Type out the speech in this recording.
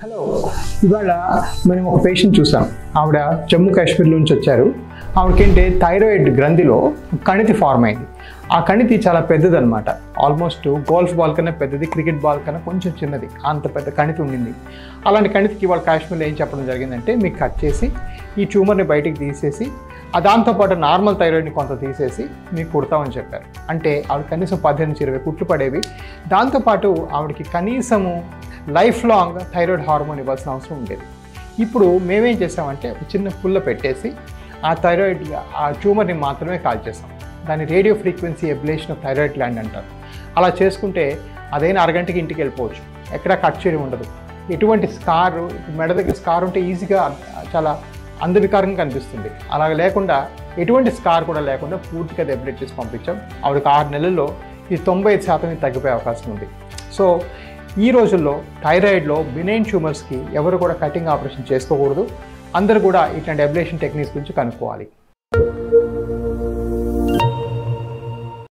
Hello, ఇవాళ మనం ఒక పేషెంట్ చూసాం. ఆవిడ జమ్మూ కాశ్మీర్ నుంచి వచ్చారు. ఆవిడకేంటే థైరాయిడ్ గ్రంథిలో కణితి ఫార్మ్ అయింది. ఆ కణితి చాలా పెద్దదన్నమాట. ఆల్మోస్ట్ గోల్ఫ్ బాల్ కన్నా పెద్దది, క్రికెట్ బాల్ కన్నా కొంచెం చిన్నది, అంత పెద్ద కణితి ఉండింది. అలాంటి కణితికి ఇవాళ కాశ్మీర్లో ఏం చెప్పడం జరిగిందంటే, మీకు కట్ చేసి ఈ ట్యూమర్ని బయటికి తీసేసి దాంతోపాటు నార్మల్ థైరాయిడ్ని కొంత తీసేసి మీకు కుడతామని చెప్పారు. అంటే ఆవిడ కనీసం 18 నుంచి 20 కుట్లు పడేవి. దాంతోపాటు ఆవిడకి కనీసము లైఫ్ లాంగ్ థైరాయిడ్ హార్మోన్ ఇవ్వాల్సిన అవసరం ఉండేది. ఇప్పుడు మేమేం చేసామంటే ఒక చిన్న పుల్ల పెట్టేసి ఆ థైరాయిడ్ ఆ ట్యూమర్ని మాత్రమే కాల్ చేసాం. దాన్ని radio frequency ablation of thyroid gland అంటారు. అలా చేసుకుంటే అదైనా అరగంటకి ఇంటికి వెళ్ళిపోవచ్చు. ఎక్కడా కట్ చేయడం ఉండదు. ఎటువంటి స్కారు, మెడ దగ్గర స్కార్ ఉంటే ఈజీగా చాలా అందవికారంగా కనిపిస్తుంది. అలా లేకుండా ఎటువంటి స్కార్ కూడా లేకుండా పూర్తిగా ఎబ్లేట్ చేసి పంపించాం. ఆవిడకి 6 నెలల్లో ఇది 95% తగ్గిపోయే అవకాశం ఉంది. సో ఈ రోజుల్లో థైరాయిడ్లో బినైన్ ట్యూమర్స్కి ఎవరు కూడా కటింగ్ ఆపరేషన్ చేసుకోకూడదు. అందరూ కూడా ఇట్లాంటి అబ్లేషన్ టెక్నిక్స్ గురించి కనుక్కోవాలి.